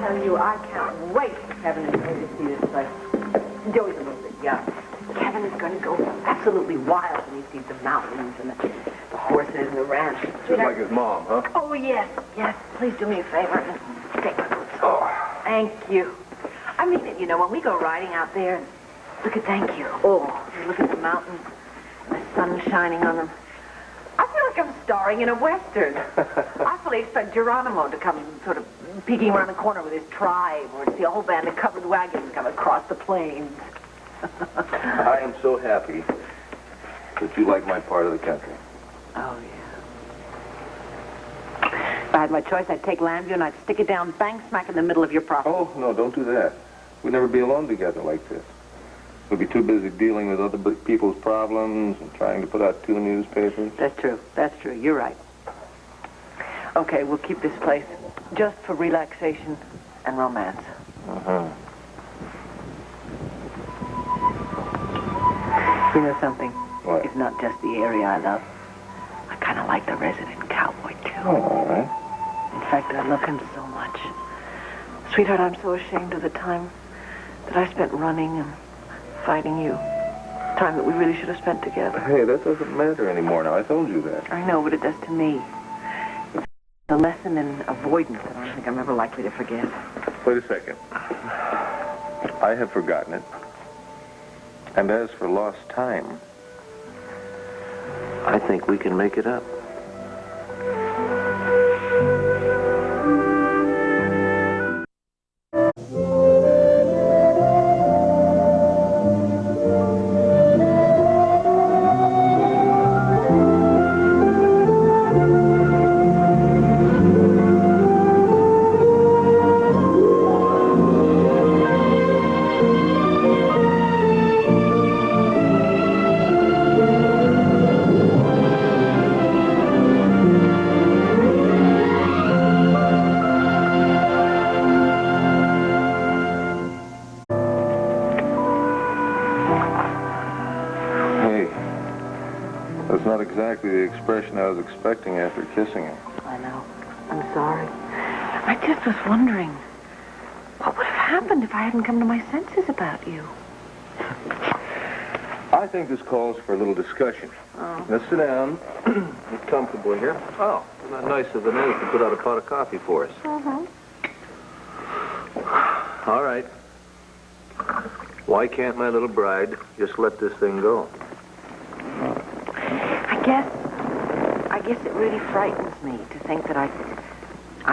tell you, I can't wait for Kevin and Carey to see this place. Joey's a little bit young. Kevin is going to go absolutely wild when he sees the mountains and the horses and the ranch. Just like his mom, huh? Oh, yes, yes. Please do me a favor and take my boots off. Thank you. I mean it, you know, when we go riding out there, look at thank you. Oh, you look at the mountains, and the sun shining on them. I feel like I'm starring in a Western. I fully expect Geronimo to come sort of peeking around the corner with his tribe, or to see a whole band of covered wagons come across the plains. I am so happy that you like my part of the country. Oh, yeah. If I had my choice, I'd take Llanview and I'd stick it down bang smack in the middle of your property. Oh, no, don't do that. We'd never be alone together like this. We'd be too busy dealing with other people's problems and trying to put out 2 newspapers. That's true. That's true. You're right. Okay, we'll keep this place just for relaxation and romance. Uh-huh. You know something? What? It's not just the area I love. I kind of like the resident cowboy, too. Oh, all right. In fact, I love him so much. Sweetheart, I'm so ashamed of the time that I spent running and fighting you. Time that we really should have spent together. Hey, that doesn't matter anymore now. I told you that. I know, but it does to me. It's a lesson in avoidance that I don't think I'm ever likely to forget. Wait a second. I have forgotten it. And as for lost time, I think we can make it up. Exactly the expression I was expecting after kissing him. I know. I'm sorry. I just was wondering, what would have happened if I hadn't come to my senses about you? I think this calls for a little discussion. Oh. Let's sit down. Get comfortable here. Oh, isn't that nice of Vanessa to put out a pot of coffee for us? Mm-hmm. All right. Why can't my little bride just let this thing go? I guess it really frightens me to think that I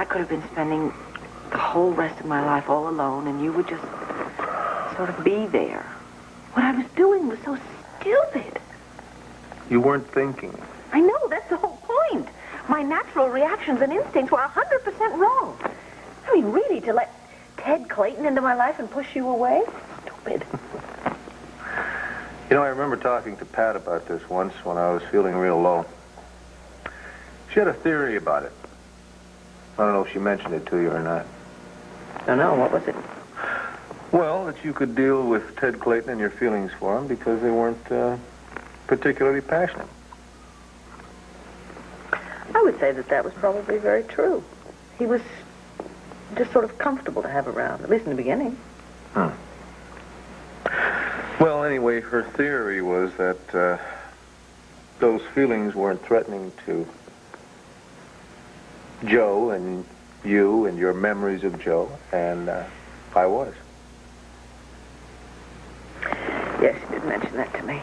could have been spending the whole rest of my life all alone, and you would just sort of be there. What I was doing was so stupid. You weren't thinking. I know, that's the whole point. My natural reactions and instincts were 100% wrong. I mean, really, to let Ted Clayton into my life and push you away? Stupid. You know, I remember talking to Pat about this once when I was feeling real low. She had a theory about it. I don't know if she mentioned it to you or not. No, what was it? Well, that you could deal with Ted Clayton and your feelings for him because they weren't particularly passionate. I would say that was probably very true. He was just sort of comfortable to have around, at least in the beginning. Well, anyway, her theory was that those feelings weren't threatening to Joe and you and your memories of Joe, and I was. Yes, she did mention that to me.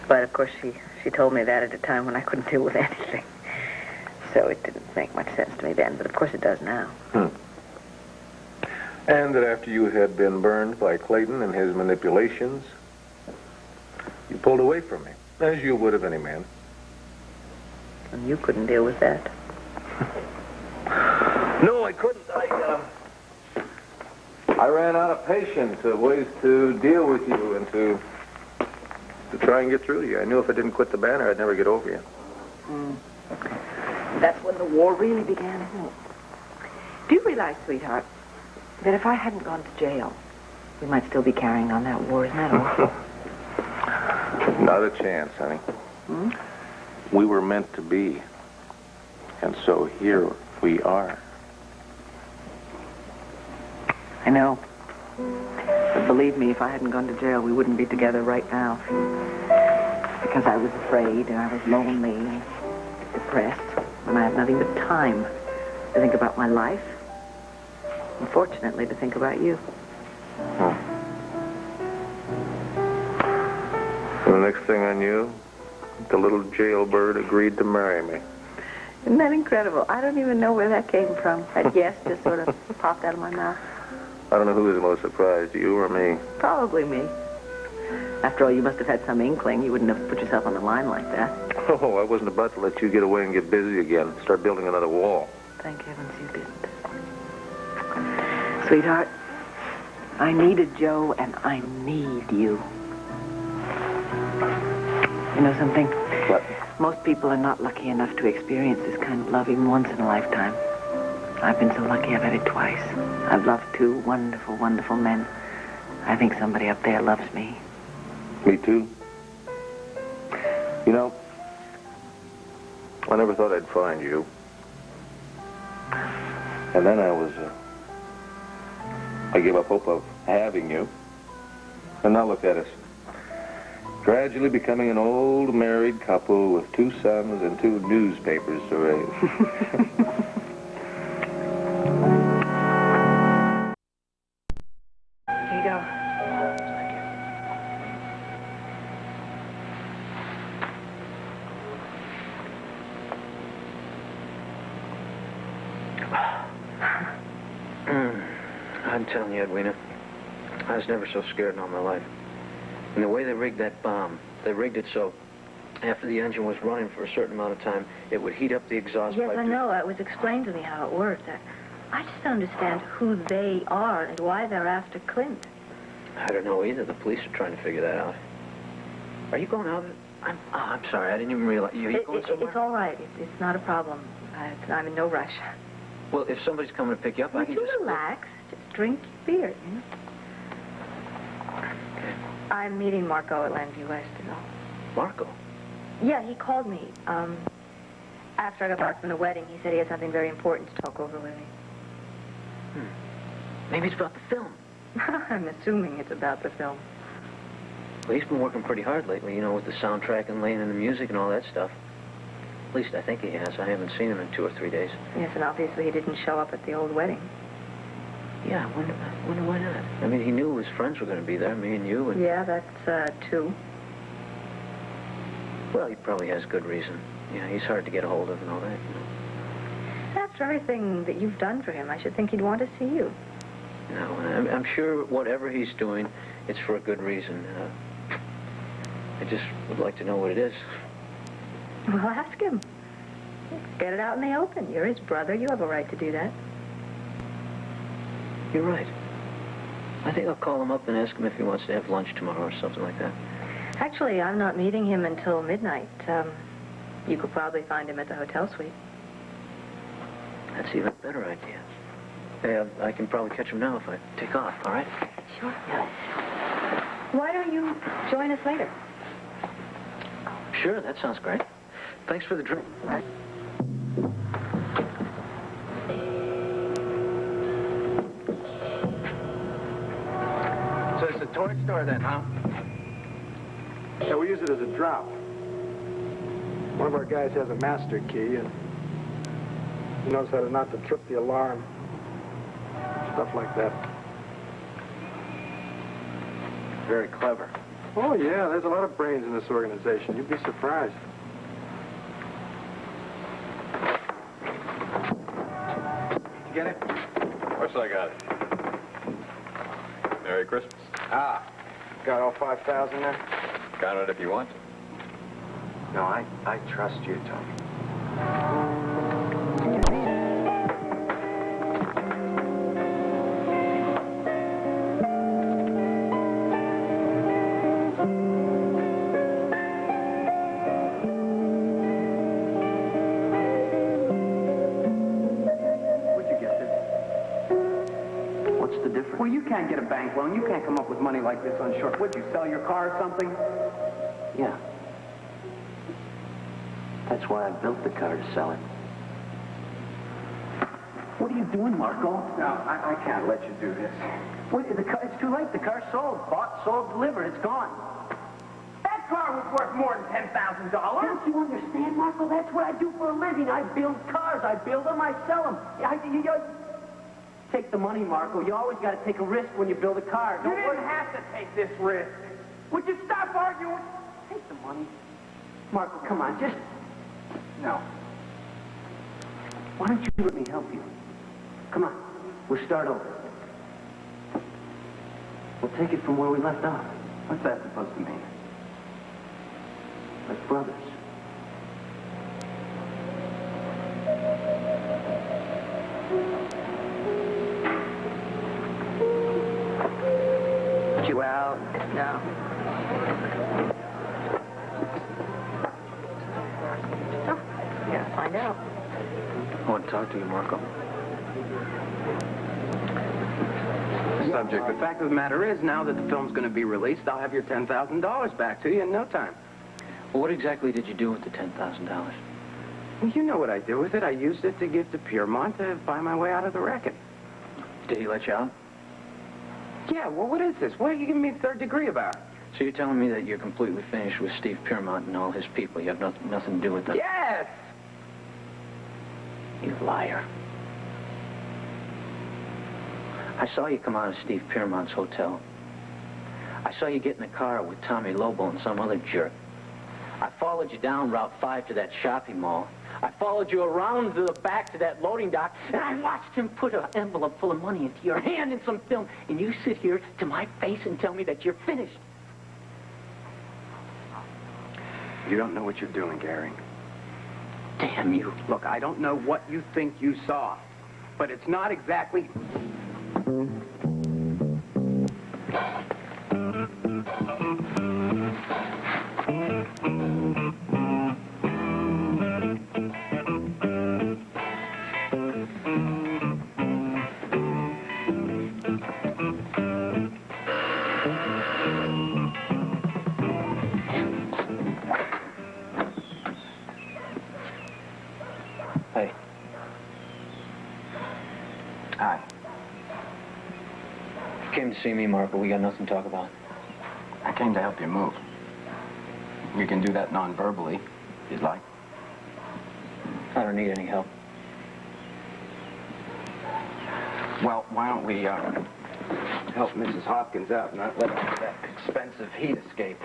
But, of course, she told me that at a time when I couldn't deal with anything. So it didn't make much sense to me then, but of course it does now. And that after you had been burned by Clayton and his manipulations, you pulled away from me, as you would of any man. And you couldn't deal with that. No, I couldn't. I ran out of patience, of ways to deal with you and to try and get through to you. I knew if I didn't quit the banner, I'd never get over you. That's when the war really began, isn't it? Do you realize, sweetheart, that if I hadn't gone to jail, we might still be carrying on that war? Isn't that awful? Not a chance, honey. We were meant to be. And so here we are. I know. But believe me, if I hadn't gone to jail, we wouldn't be together right now. Because I was afraid, and I was lonely, and depressed, and I had nothing but time to think about my life. Unfortunately, to think about you. Oh. And the next thing I knew, the little jailbird agreed to marry me. Isn't that incredible? I don't even know where that came from. That yes just sort of popped out of my mouth. I don't know who was the most surprised, you or me. Probably me. After all, you must have had some inkling. You wouldn't have put yourself on the line like that. Oh, I wasn't about to let you get away and get busy again. Start building another wall. Thank heavens you didn't. Sweetheart, I needed Joe, and I need you. You know something? What? Most people are not lucky enough to experience this kind of love even once in a lifetime. I've been so lucky I've had it twice. I've loved two wonderful, wonderful men. I think somebody up there loves me. Me too. You know, I never thought I'd find you. And then I gave up hope of having you. And now look at us. Gradually becoming an old married couple with 2 sons and 2 newspapers to raise. Here you go. Thank you. I'm telling you, Edwina, I was never so scared in all my life. And the way they rigged that bomb, they rigged it so after the engine was running for a certain amount of time, it would heat up the exhaust pipe. Yes, I know. It was explained to me how it worked. I just don't understand who they are and why they're after Clint. I don't know either. The police are trying to figure that out. Are you going out? I'm sorry. I didn't even realize. Are you going somewhere? It's all right. It's not a problem. I'm in no rush. Well, if somebody's coming to pick you up, I can Would just... you relax? Just drink your beer, you know? Okay. I'm meeting Marco at Llanview West, is all. Marco? Yeah, he called me. After I got back from the wedding, he said he had something very important to talk over with me. Maybe it's about the film. I'm assuming it's about the film. Well, he's been working pretty hard lately, you know, with the soundtrack and laying in the music and all that stuff. At least I think he has. I haven't seen him in 2 or 3 days. Yes, and obviously he didn't show up at the old wedding. Yeah, I wonder why not. I mean, he knew his friends were going to be there, me and you, and... Yeah, that's 2. Well, he probably has good reason. You know, he's hard to get a hold of and all that, you know. After everything that you've done for him, I should think he'd want to see you. No, I'm sure whatever he's doing, it's for a good reason. I just would like to know what it is. Well, ask him. Get it out in the open. You're his brother. You have a right to do that. You're right. I think I'll call him up and ask him if he wants to have lunch tomorrow or something like that. Actually, I'm not meeting him until midnight. You could probably find him at the hotel suite. That's even a better idea. Hey, I can probably catch him now if I take off, all right? Sure. Yeah. Why don't you join us later? Sure, that sounds great. Thanks for the drink. Right. So it's a toy store then, huh? Yeah, we use it as a drop. One of our guys has a master key, and he knows how to not to trip the alarm. Stuff like that. Very clever. Oh, yeah, there's a lot of brains in this organization. You'd be surprised. Did you get it? Of course I got it. Merry Christmas. Ah, got all 5,000 there? Count it if you want to. No, I trust you, Tony. Well, you can't get a bank loan. You can't come up with money like this on short. Would you sell your car or something? Yeah. That's why I built the car, to sell it. What are you doing, Marco? No, I can't let you do this. It's too late. The car's sold. Bought, sold, delivered. It's gone. That car was worth more than $10,000. Don't you understand, Marco? That's what I do for a living. I build cars. I build them. I sell them. Take the money, Marco. You always got to take a risk when you build a car. You didn't have to take this risk. Would you stop arguing? Take the money. Marco, come on. Just... No. Why don't you let me help you? Come on. We'll start over. We'll take it from where we left off. What's that supposed to mean? Like brothers. Well, no. Oh, you gotta find out. I want to talk to you, Marco. Subject. The fact of the matter is, now that the film's going to be released, I'll have your $10,000 back to you in no time. Well, what exactly did you do with the $10,000? Well, you know what I did with it. I used it to give to Piermont to buy my way out of the wreck-it. Did he let you out? Yeah, well, what is this? What are you giving me third degree about? So you're telling me that you're completely finished with Steve Piermont and all his people? You have nothing to do with them? Yes! You liar. I saw you come out of Steve Piermont's hotel. I saw you get in the car with Tommy Lobo and some other jerk. I followed you down Route 5 to that shopping mall. I followed you around to the back to that loading dock, and I watched him put an envelope full of money into your hand in some film, and you sit here to my face and tell me that you're finished. You don't know what you're doing, Gary. Damn you. Look, I don't know what you think you saw, but it's not exactly... Hey. Hi. You came to see me, Marco. We got nothing to talk about. I came to help you move. We can do that non-verbally, if you'd like. I don't need any help. Well, why don't we, help Mrs. Hopkins out and not let that expensive heat escape?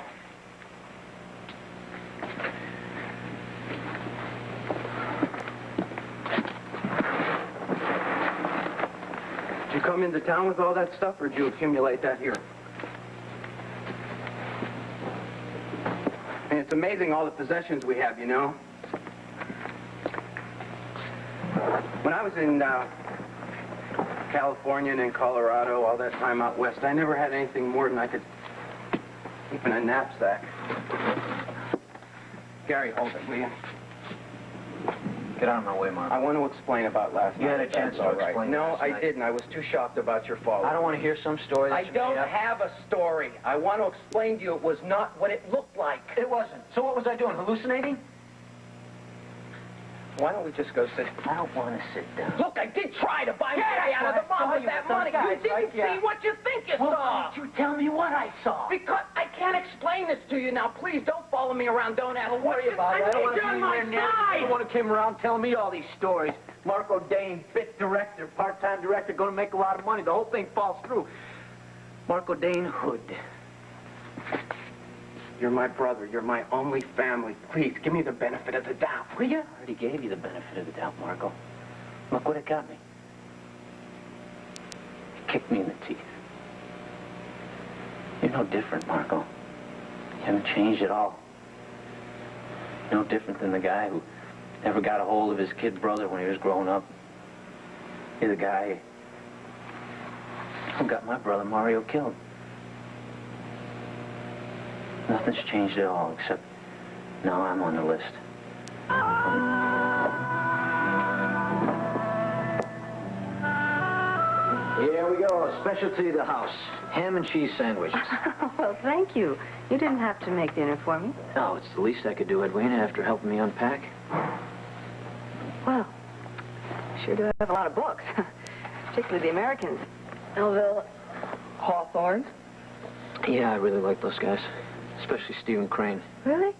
Did you come into town with all that stuff, or did you accumulate that here? And it's amazing all the possessions we have, you know? When I was in California and in Colorado, all that time out west, I never had anything more than I could keep in a knapsack. Gary, hold it, will you? Get out of my way, Marco. I want to explain about last night. You had a chance to explain No, last I night. didn't. I was too shocked about your fall. I don't want to hear some story that I you made don't up. have a story. I want to explain to you it was not what it looked like. It wasn't. So what was I doing, hallucinating? Why don't we just go sit? I don't want to sit down. Look, I did try to buy my way out of the bomb with that money. You didn't see what you think you saw. Why don't you tell me what I saw? Because I can't explain this to you now. Please don't follow me around. Don't ask. Don't worry about it. I don't want to on be my anywhere near you. side. You want to come around telling me all these stories. Marco Dane, bit director, part-time director, going to make a lot of money. The whole thing falls through. Marco Dane Hood. You're my brother. You're my only family. Please, give me the benefit of the doubt, will you? I already gave you the benefit of the doubt, Marco. Look what it got me. It kicked me in the teeth. You're no different, Marco. You haven't changed at all. No different than the guy who never got a hold of his kid brother when he was growing up. You're the guy who got my brother Mario killed. Nothing's changed at all, except now I'm on the list. Here we go, specialty of the house. Ham and cheese sandwiches. Well, thank you. You didn't have to make dinner for me. No, it's the least I could do, Edwina, after helping me unpack. Well, sure do have a lot of books, particularly the Americans. Melville, Hawthorne. Yeah, I really like those guys, especially Stephen Crane. Really?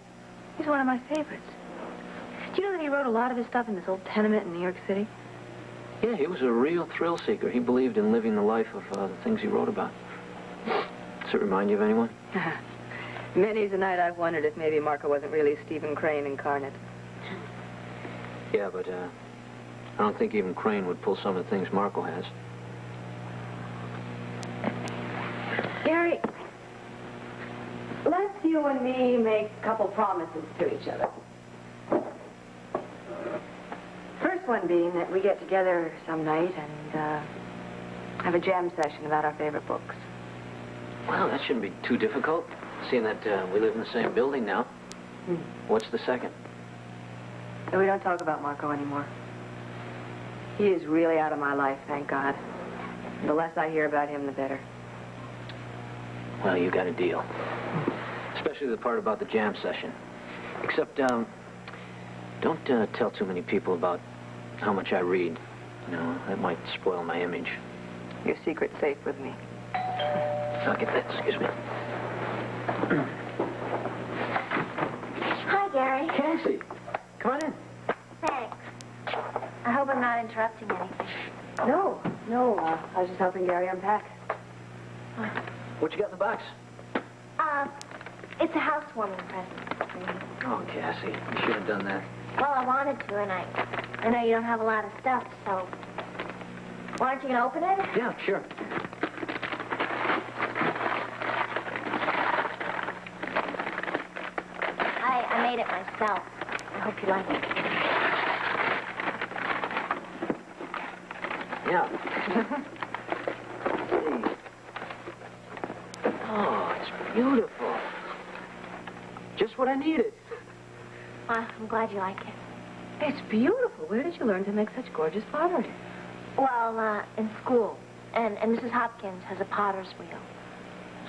He's one of my favorites. Do you know that he wrote a lot of his stuff in this old tenement in New York City? Yeah, he was a real thrill seeker. He believed in living the life of the things he wrote about. Does it remind you of anyone? Many's a night I've wondered if maybe Marco wasn't really Stephen Crane incarnate. Yeah, but I don't think even Crane would pull some of the things Marco has. Gary, let's you and me make a couple promises to each other. First one being that we get together some night and have a jam session about our favorite books. Well, that shouldn't be too difficult, seeing that we live in the same building now. What's the second? So we don't talk about Marco anymore. He is really out of my life, thank God. The less I hear about him, the better. Well, you got a deal. Especially the part about the jam session. Except, don't tell too many people about how much I read. You know, that might spoil my image. Your secret's safe with me. I'll get that, excuse me. Hi, Gary. Cassie, come on in. Thanks. I hope I'm not interrupting anything. No, I was just helping Gary unpack. What you got in the box? It's a housewarming present. Oh, Cassie, you should have done that. Well, I wanted to, and I know you don't have a lot of stuff, so... Well, aren't you going to open it? Yeah, sure. I made it myself. I hope you like it. Yeah. Let's see. Oh, it's beautiful. Just what I needed. Well, I'm glad you like it. It's beautiful. Where did you learn to make such gorgeous pottery? Well, in school. And Mrs. Hopkins has a potter's wheel.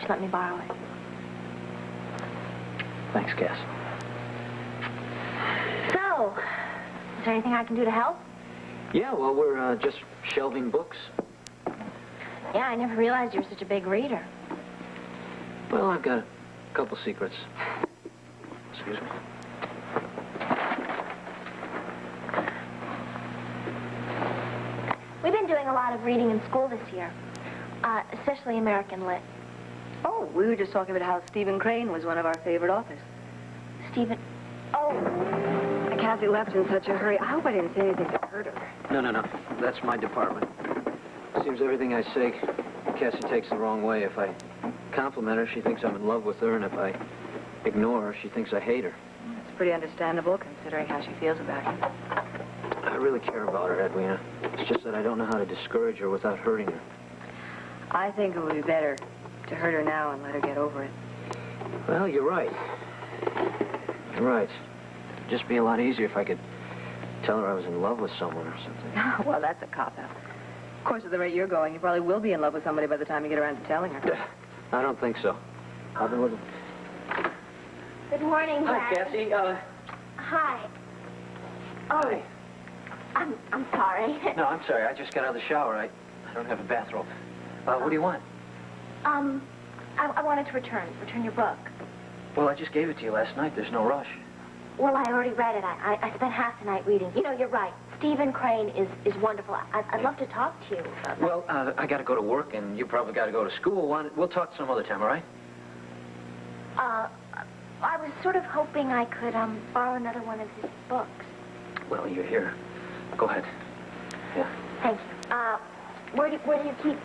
She let me borrow it. Thanks, Cass. So, is there anything I can do to help? Yeah, well, we're just shelving books. Yeah, I never realized you were such a big reader. Well, I've got a couple secrets. Excuse me. We've been doing a lot of reading in school this year, especially American Lit. Oh, we were just talking about how Stephen Crane was one of our favorite authors. Stephen... Oh, Cassie left in such a hurry. I hope I didn't say anything that hurt her. No. That's my department. Seems everything I say, Cassie takes the wrong way. If I compliment her, she thinks I'm in love with her, and if I ignore her, she thinks I hate her. It's pretty understandable, considering how she feels about you. I really care about her, Edwina. It's just that I don't know how to discourage her without hurting her. I think it would be better to hurt her now and let her get over it. Well, you're right. You're right. It'd just be a lot easier if I could tell her I was in love with someone or something. Well, that's a cop-out. Of course, at the rate you're going, you probably will be in love with somebody by the time you get around to telling her. I don't think so. I've been looking... Good morning, Hi, Dad. Cassie. Hi. Oh, Hi. I'm sorry. No, I'm sorry. I just got out of the shower. I don't have a bathrobe. What do you want? I wanted to return your book. Well, I just gave it to you last night. There's no rush. Well, I already read it. I spent half the night reading. You know, you're right. Stephen Crane is wonderful. I'd love to talk to you. Well, I got to go to work, and you probably got to go to school. We'll talk some other time, all right? I was sort of hoping I could borrow another one of his books. Well, you're here. Go ahead. Yeah. Thank you. Where do you keep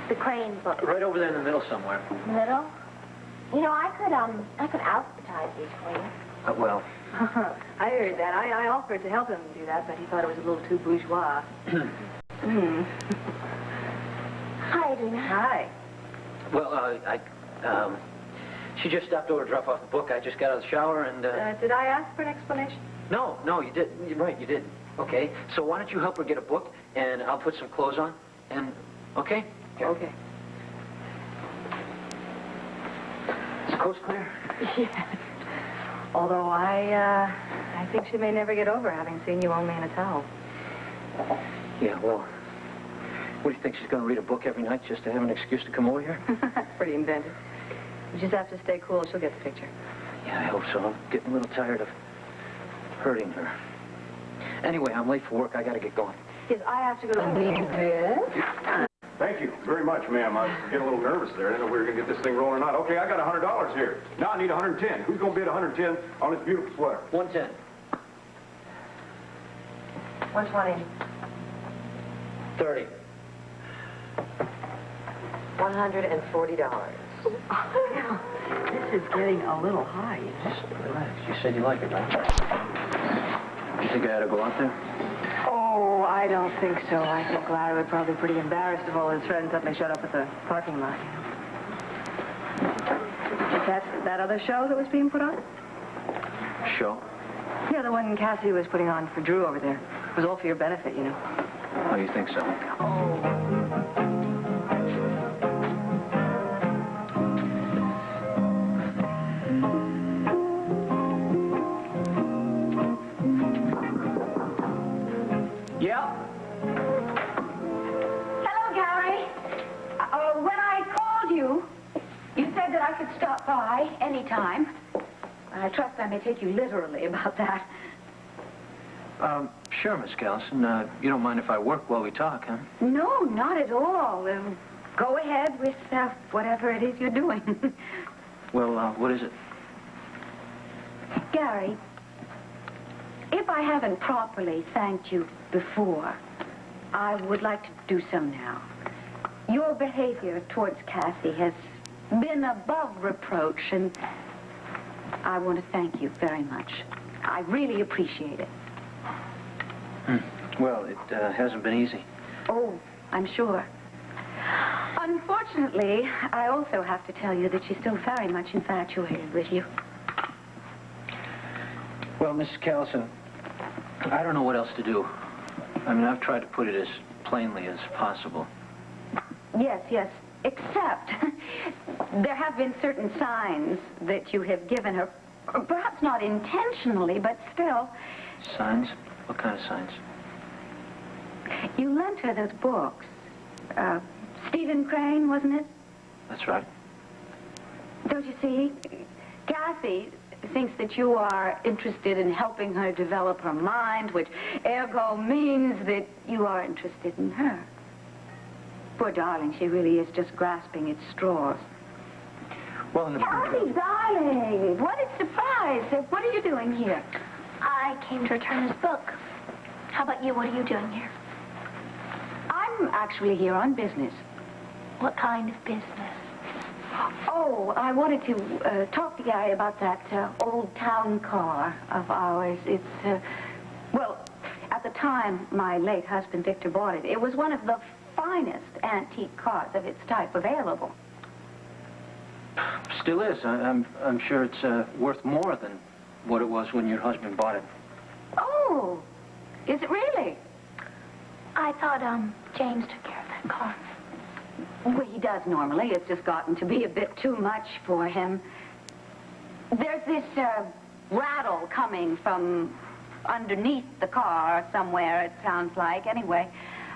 the Crane book? Right over there in the middle somewhere. Middle? You know, I could alphabetize these for you. Well. I heard that. I offered to help him do that, but he thought it was a little too bourgeois. Hi, Edwina. Hi. Well, she just stopped over to drop off the book. I just got out of the shower and, Did I ask for an explanation? No, you didn't. You're right, you didn't. Okay, so why don't you help her get a book, and I'll put some clothes on, and, okay? Here. Okay. Is the coast clear? Yeah. Although I think she may never get over having seen you only in a towel. Yeah, well, what do you think? She's going to read a book every night just to have an excuse to come over here? That's pretty inventive. You just have to stay cool. She'll get the picture. Yeah, I hope so. I'm getting a little tired of hurting her. Anyway, I'm late for work. I got to get going. Yes, I have to go to the meeting. Thank you very much, ma'am. I was getting a little nervous there. I didn't know we were going to get this thing rolling or not. Okay, I got $100 here. Now I need 110. Who's going to bid 110 on this beautiful sweater? 110. 120. 30. $140. This is getting a little high. Just relax. You said you like it, right? You think I ought to go out there? Oh, I don't think so. I think Larry would probably be pretty embarrassed if all his friends suddenly showed up at the parking lot. Is that other show that was being put on? Show? Yeah, the one Cassie was putting on for Drew over there. It was all for your benefit, you know. Oh, you think so? Yeah? Hello, Gary. When I called you, you said that I could stop by anytime. I trust I may take you literally about that. Sure, Miss Callison. You don't mind if I work while we talk, huh? No, not at all. Go ahead with whatever it is you're doing. Well, what is it? Gary, if I haven't properly thanked you before, I would like to do so now. Your behavior towards Cassie has been above reproach, and I want to thank you very much. I really appreciate it. Well, it hasn't been easy. Oh, I'm sure. Unfortunately, I also have to tell you that she's still very much infatuated with you. Well, Mrs. Callison, I don't know what else to do. I mean, I've tried to put it as plainly as possible. Yes, except there have been certain signs that you have given her, perhaps not intentionally, but still. Signs? What kind of signs? You lent her those books. Stephen Crane, wasn't it? That's right. Don't you see? Cassie thinks that you are interested in helping her develop her mind, which ergo means that you are interested in her. Poor darling, she really is just grasping at straws. Well, in the... Cassie, darling, what a surprise. What are you doing here? I came to return his book. How about you? What are you doing here? I'm actually here on business. What kind of business? Oh, I wanted to talk to Gary about that old town car of ours. It's, well, at the time my late husband Victor bought it, it was one of the finest antique cars of its type available. Still is. I'm sure it's worth more than what it was when your husband bought it. Oh, is it really? I thought, James took care of that car. Well, he does normally. It's just gotten to be a bit too much for him. There's this rattle coming from underneath the car somewhere, it sounds like. Anyway,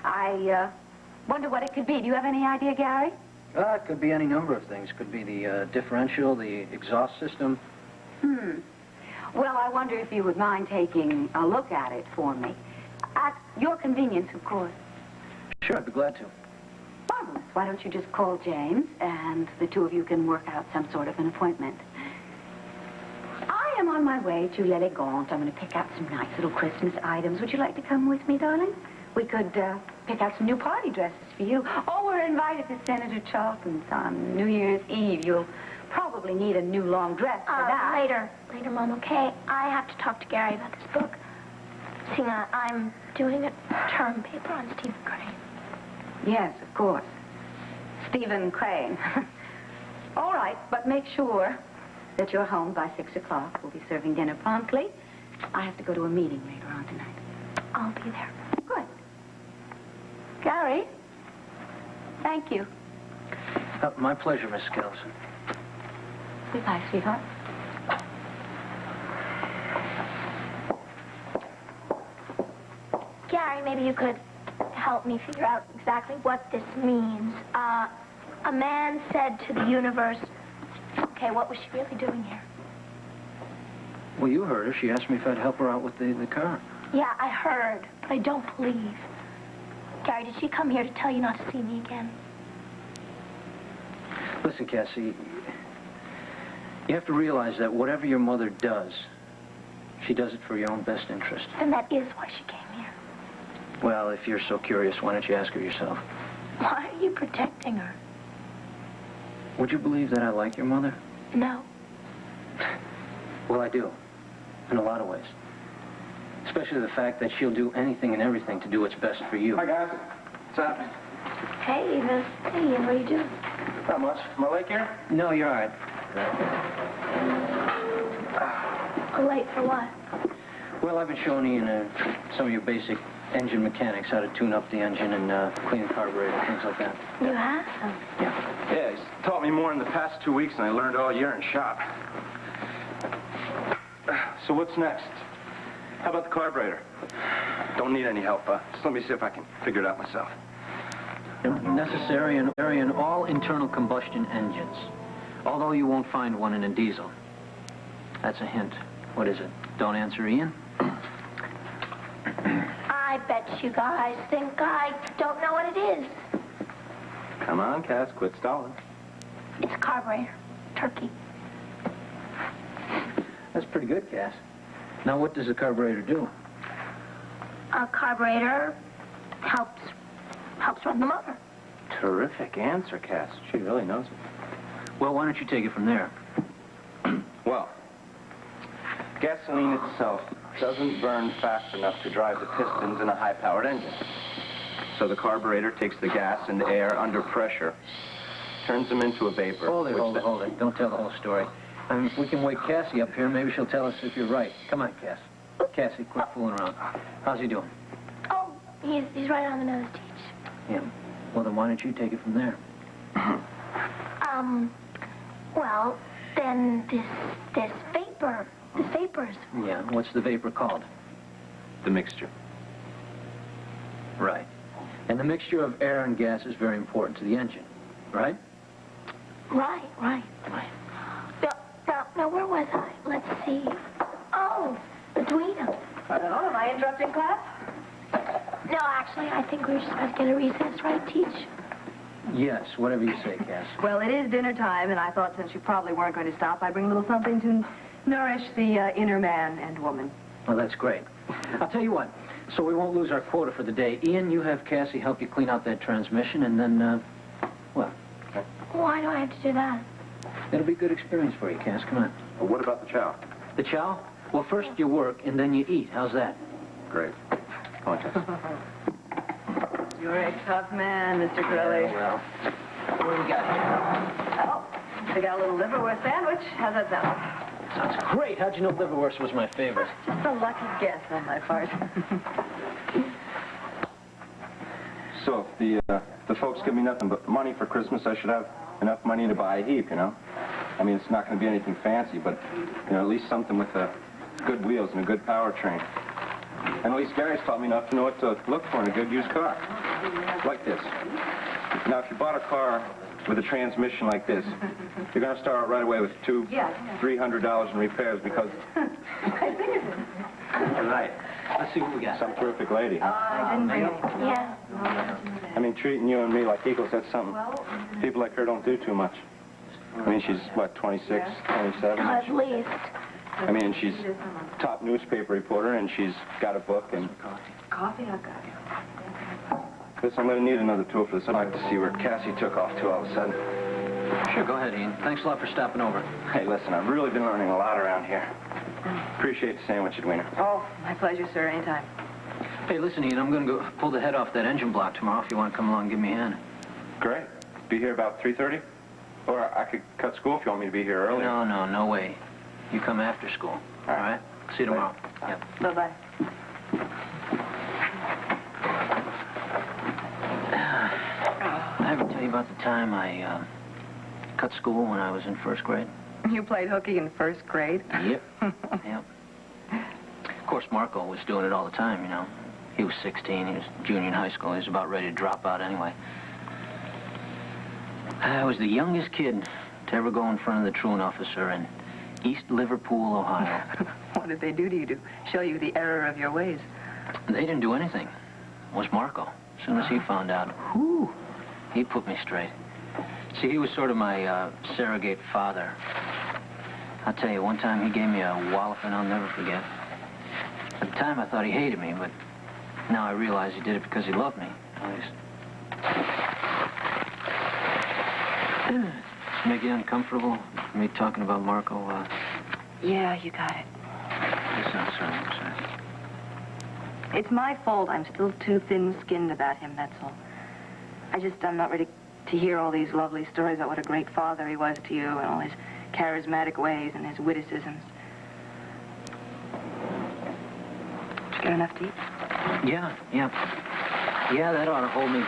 I wonder what it could be. Do you have any idea, Gary? It could be any number of things. Could be the differential, the exhaust system. Well, I wonder if you would mind taking a look at it for me. At your convenience, of course. Sure, I'd be glad to. Marvelous. Why don't you just call James, and the two of you can work out some sort of an appointment. I am on my way to L'Elegant. I'm going to pick out some nice little Christmas items. Would you like to come with me, darling? We could pick out some new party dresses for you. Oh, we're invited to Senator Charlton's on New Year's Eve. You'll probably need a new long dress for that. Later, Mom, okay? I have to talk to Gary about this book. See, I'm doing a term paper on Stephen Crane. Yes, of course. Stephen Crane. All right, but make sure that you're home by 6 o'clock. We'll be serving dinner promptly. I have to go to a meeting later on tonight. I'll be there. Good. Gary, thank you. My pleasure, Miss Callison. Goodbye, sweetheart. Gary, maybe you could help me figure out exactly what this means. A man said to the universe, okay, what was she really doing here? Well, you heard her. She asked me if I'd help her out with the car. Yeah, I heard, but I don't believe. Gary, did she come here to tell you not to see me again? Listen, Cassie, you have to realize that whatever your mother does, she does it for your own best interest. And that is why she came here. Well, if you're so curious, why don't you ask her yourself? Why are you protecting her? Would you believe that I like your mother? No. Well, I do. In a lot of ways. Especially the fact that she'll do anything and everything to do what's best for you. Hi, guys. What's happening? Hey, Eva. Hey, Ian, what are you doing? Not much. Am I late here? No, you're all right. Late for what? Well, I've been showing Ian some of your basic engine mechanics, how to tune up the engine and clean the carburetor, things like that. You have? Yeah, he's taught me more in the past 2 weeks than I learned all year in shop. So what's next? How about the carburetor? Don't need any help. Just let me see if I can figure it out myself. Necessary in all internal combustion engines. Although you won't find one in a diesel. That's a hint. What is it? Don't answer, Ian? I bet you guys think I don't know what it is. Come on, Cass, quit stalling. It's a carburetor. Turkey. That's pretty good, Cass. Now, what does the carburetor do? A carburetor helps run the motor. Terrific answer, Cass. She really knows it. Well, why don't you take it from there? Well, gasoline itself doesn't burn fast enough to drive the pistons in a high-powered engine. So the carburetor takes the gas and air under pressure, turns them into a vapor. Hold it. Don't tell the whole story. I mean, if we can wake Cassie up here, maybe she'll tell us if you're right. Come on, Cass. Cassie, quit fooling around. How's he doing? Oh, he's right on the nose, Teach. Yeah. Well, then why don't you take it from there? Well, then this vapors. Yeah, what's the vapor called? The mixture. Right. And the mixture of air and gas is very important to the engine, right? Right. Now, where was I? Let's see. Oh, the Duino. Am I interrupting class? No, actually, I think we're just supposed to get a recess, right, Teach? Yes, whatever you say, Cass. Well, it is dinner time, and I thought since you probably weren't going to stop, I'd bring a little something to nourish the inner man and woman. Well, that's great. I'll tell you what, so we won't lose our quota for the day. Ian, you have Cassie help you clean out that transmission, and then, well. Okay. Why do I have to do that? It'll be a good experience for you, Cass. Come on. Well, what about the chow? The chow? Well, first you work, and then you eat. How's that? Great. Come on, Cass. You're a tough man, Mr. Curley. Well, what do we got here? Oh, they got a little liverwurst sandwich. How's that sound? Sounds great. How'd you know liverwurst was my favorite? Just a lucky guess on my part. So if the folks give me nothing but money for Christmas, I should have enough money to buy a heap, you know? I mean, it's not going to be anything fancy, but, you know, at least something with good wheels and a good powertrain. And at least Gary's taught me enough to know what to look for in a good used car. Like this. Now, if you bought a car with a transmission like this, you're going to start out right away with $300 in repairs because... Right. Let's see what we got. Some terrific lady. I didn't bring any. Yeah. I mean, treating you and me like equals, that's something people like her don't do too much. I mean, she's, what, 26, 27? At least. I mean, she's top newspaper reporter, and she's got a book, and... Coffee? I've got it. Listen, I'm going to need another tool for this. I'd like to see where Cassie took off to all of a sudden. Sure, go ahead, Ian. Thanks a lot for stopping over. Hey, listen, I've really been learning a lot around here. Appreciate the sandwich, Edwina. Oh, my pleasure, sir. Anytime. Hey, listen, Ian, I'm going to go pull the head off that engine block tomorrow if you want to come along and give me a hand. Great. Be here about 3:30? Or I could cut school if you want me to be here early. No way. You come after school. All right? See you tomorrow. Yep. Bye-bye. I ever tell you about the time I cut school when I was in first grade? You played hooky in first grade? Yep. Yep. Of course, Marco was doing it all the time, you know. He was 16. He was junior in high school. He was about ready to drop out anyway. I was the youngest kid to ever go in front of the truant officer in East Liverpool, Ohio. What did they do to you to show you the error of your ways? They didn't do anything. It was Marco. As soon as he found out, whew, he put me straight. See, he was sort of my surrogate father. I'll tell you, one time he gave me a walloping I'll never forget. At the time, I thought he hated me, but now I realize he did it because he loved me. Make you uncomfortable? Me talking about Marco? Yeah, you got it. Yes, I'm sorry. It's my fault. I'm still too thin-skinned about him, that's all. I'm not ready to hear all these lovely stories about what a great father he was to you and all his charismatic ways and his witticisms. Did you get enough to eat? Yeah. Yeah, that ought to hold me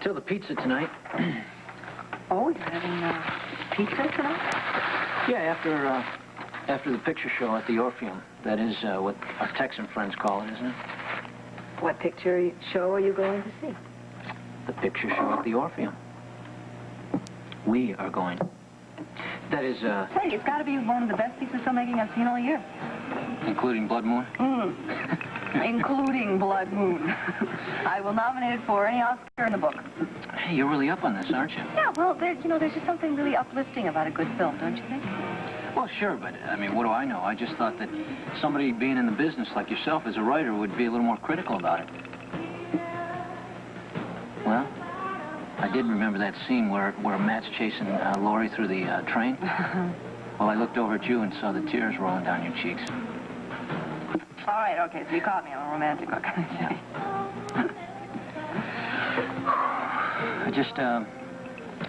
till the pizza tonight. Oh, you're having pizza tonight? Yeah, after the picture show at the Orpheum. That is what our Texan friends call it, isn't it? What picture show are you going to see? The picture show at the Orpheum. We are going. That is, Say, it's got to be one of the best pieces of filmmaking I've seen all year. Including Blood Moon? Including Blood Moon. I will nominate it for any Oscar in the book. Hey, you're really up on this, aren't you? Yeah, well, there's just something really uplifting about a good film, don't you think? Well, sure, but, I mean, what do I know? I just thought that somebody being in the business like yourself as a writer would be a little more critical about it. Well, I did remember that scene where Matt's chasing Laurie through the train. Well, I looked over at you and saw the tears rolling down your cheeks. All right, okay, so you caught me on a romantic hook. Yeah.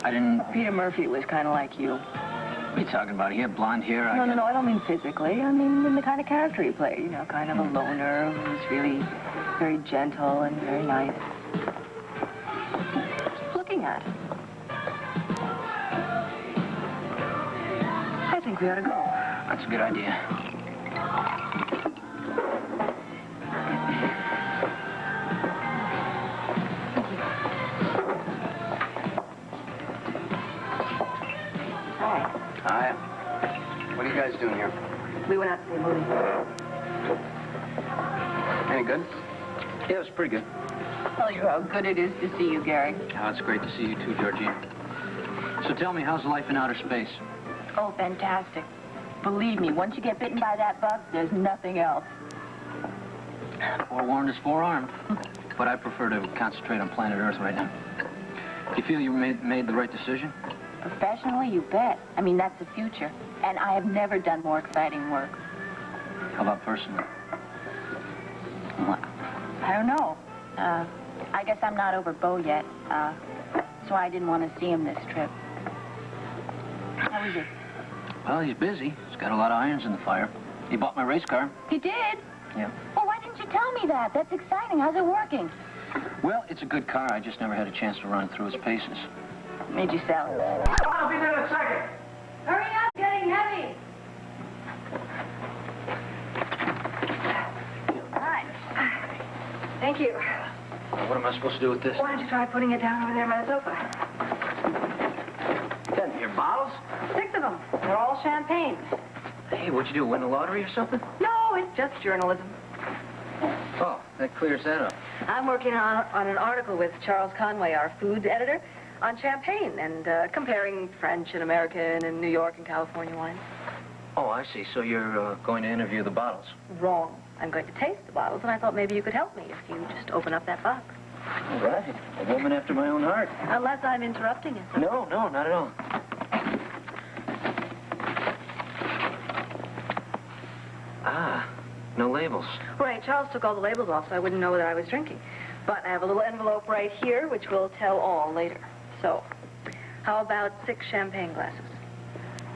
I didn't... Peter Murphy was kind of like you. What are you talking about? He had blonde hair. No, I don't mean physically. I mean in the kind of character he played. You know, kind of a loner who was really very gentle and very nice. Just looking at him. I think we ought to go. That's a good idea. Hi. What are you guys doing here? We went out to see a movie. Any good? Yeah, it was pretty good. Tell you how good it is to see you, Gary. Oh, it's great to see you too, Georgine. So tell me, how's life in outer space? Oh, fantastic. Believe me, once you get bitten by that bug, there's nothing else. Forewarned is forearmed. But I prefer to concentrate on planet Earth right now. Do you feel you made the right decision? Professionally, you bet. I mean, that's the future. And I have never done more exciting work. How about personally? Well, I don't know. I guess I'm not over Bo yet. So I didn't want to see him this trip. How is he? Well, he's busy. He's got a lot of irons in the fire. He bought my race car. He did? Yeah. Well, why didn't you tell me that? That's exciting. How's it working? Well, it's a good car. I just never had a chance to run it through its paces. Made you sell it? I'll be there in a second. Hurry up, getting heavy. Hi. Thank you. Well, what am I supposed to do with this? Why don't you try putting it down over there by the sofa? Your bottles? 6 of them. They're all champagne. Hey, what'd you do, win the lottery or something? No, it's just journalism. Oh, that clears that up. I'm working on an article with Charles Conway, our foods editor, on champagne and comparing French and American and New York and California wines. Oh, I see. So you're going to interview the bottles? Wrong. I'm going to taste the bottles, and I thought maybe you could help me if you just open up that box. All right. A woman after my own heart. Unless I'm interrupting you. No, not at all. Ah, no labels. Right, Charles took all the labels off so I wouldn't know that I was drinking. But I have a little envelope right here, which will tell all later. So, how about 6 champagne glasses?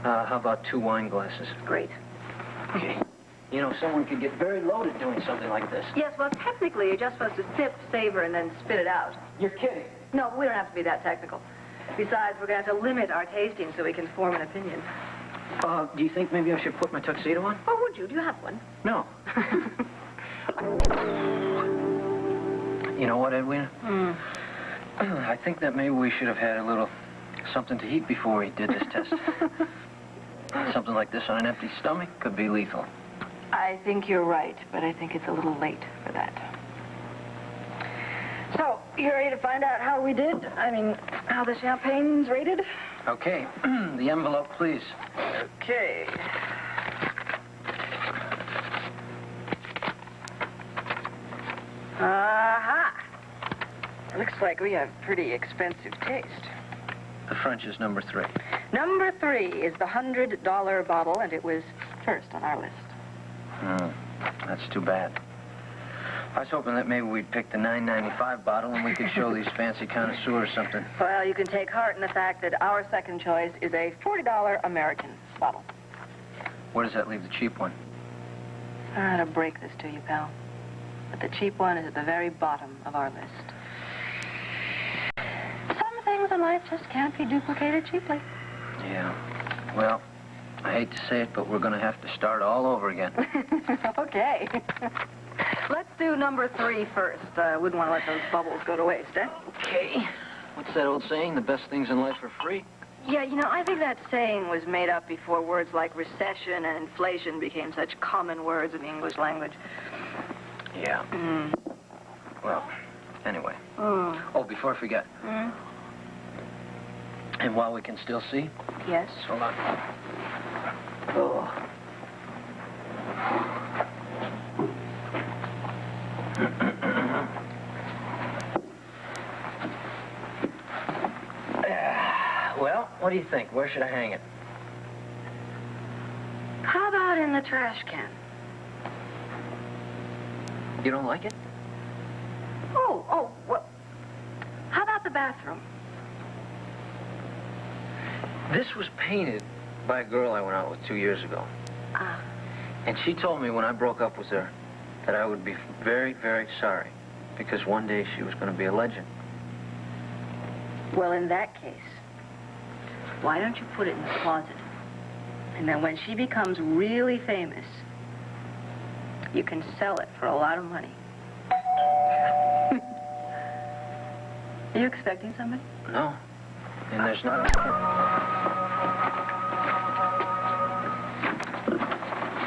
How about 2 wine glasses? Great. Okay. You know, someone could get very loaded doing something like this. Yes, well, technically, you're just supposed to sip, savor, and then spit it out. You're kidding. No, we don't have to be that technical. Besides, we're going to have to limit our tasting so we can form an opinion. Do you think maybe I should put my tuxedo on? Oh, would you? Do you have one? No. You know what, Edwina? I think that maybe we should have had a little something to eat before we did this test. Something like this on an empty stomach could be lethal. I think you're right, but I think it's a little late for that. So, you ready to find out how we did? I mean, how the champagne's rated? Okay. The envelope, please. Okay. Aha! Looks like we have pretty expensive taste. The French is number 3. Number 3 is the $100 bottle, and it was first on our list. That's too bad. I was hoping that maybe we'd pick the $9.95 bottle and we could show these fancy connoisseurs something. Well, you can take heart in the fact that our second choice is a $40 American bottle. Where does that leave the cheap one? I don't know how to break this to you, pal. But the cheap one is at the very bottom of our list. Some things in life just can't be duplicated cheaply. Yeah. Well, I hate to say it, but we're going to have to start all over again. Okay. Let's do number 3 first. Wouldn't want to let those bubbles go to waste, eh? Okay. What's that old saying? The best things in life are free? Yeah, you know, I think that saying was made up before words like recession and inflation became such common words in the English language. Yeah. Well, anyway. Oh, before I forget. And while we can still see? Yes. Hold on. Oh. Well, what do you think? Where should I hang it? How about in the trash can? You don't like it? Oh, well, how about the bathroom? This was painted by a girl I went out with 2 years ago. And she told me when I broke up with her that I would be very, very sorry because one day she was going to be a legend. Well, in that case, why don't you put it in the closet? And then when she becomes really famous, you can sell it for a lot of money. Are you expecting somebody? No. And there's not...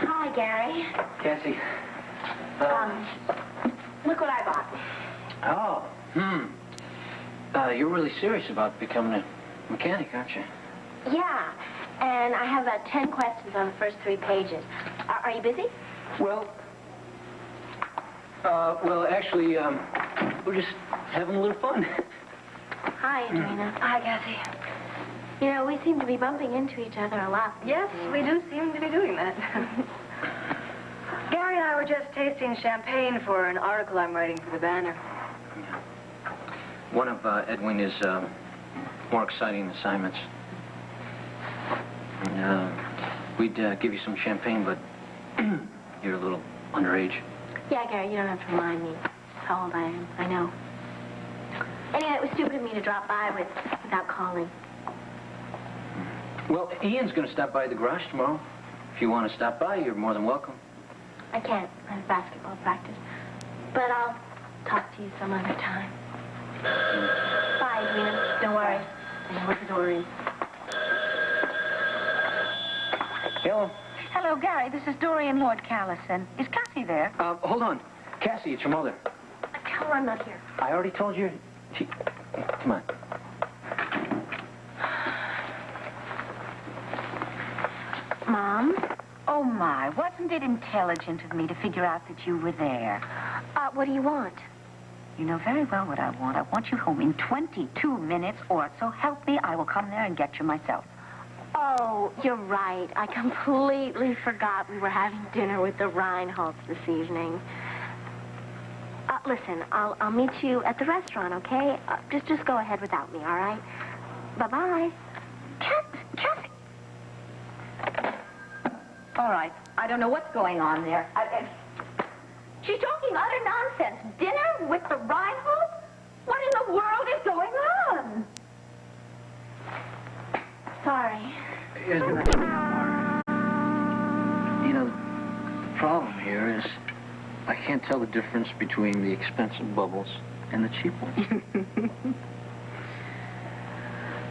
Hi, Gary. Cassie. Look what I bought. You're really serious about becoming a mechanic, aren't you? Yeah, and I have about 10 questions on the first 3 pages. Are you busy? Well, actually, we're just having a little fun. Hi, Adrena. Hi, Cassie. You know, we seem to be bumping into each other a lot. Yes, we do seem to be doing that. Gary and I were just tasting champagne for an article I'm writing for the Banner. One of Edwina's more exciting assignments. We'd give you some champagne, but you're a little underage. Yeah, Gary, you don't have to remind me how old I am. I know. Anyway, it was stupid of me to drop by without calling. Well, Ian's going to stop by the garage tomorrow. If you want to stop by, you're more than welcome. I can't. I have basketball practice. But I'll talk to you some other time. Bye, Adrena. Don't worry. I know what the door is. Hello. Hello, Gary. This is Dorian, Lord Callison. Is Cassie there? Hold on. Cassie, it's your mother. Tell her I'm not here. I already told you. Come on. Mom? Oh, my. Wasn't it intelligent of me to figure out that you were there? What do you want? You know very well what I want. I want you home in 22 minutes, or so help me, I will come there and get you myself. Oh, you're right. I completely forgot we were having dinner with the Reinholds this evening. Listen, I'll meet you at the restaurant, okay? Just go ahead without me, all right? Bye-bye. Cassie. All right. I don't know what's going on there. She's talking utter nonsense. Dinner with the Reinholds? What in the world is going on? Sorry. You know, the problem here is I can't tell the difference between the expensive bubbles and the cheap ones.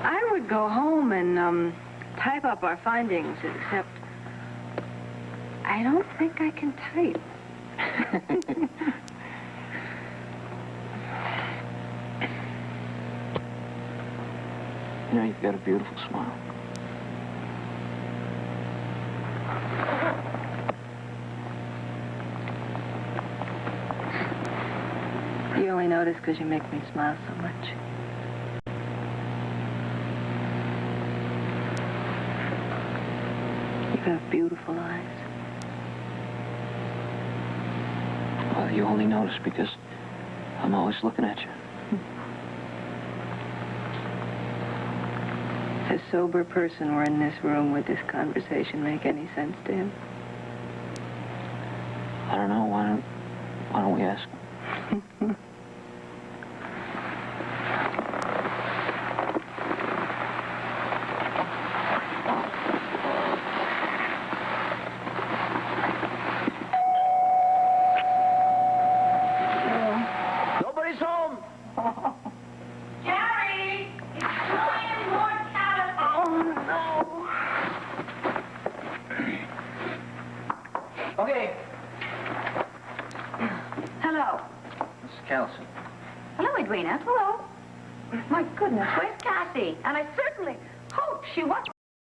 I would go home and type up our findings, except I don't think I can type. You know, you've got a beautiful smile. You only notice because you make me smile so much. You have beautiful eyes. Well, you only notice because I'm always looking at you. If a sober person were in this room, would this conversation make any sense to him? I don't know. Why don't we ask? Nobody's home. Jerry! It's playing more Callison. Okay. Hello. Mrs. Callison. Hello, Edwina. Hello. My goodness, where's Cassie? And I certainly hope she wasn't.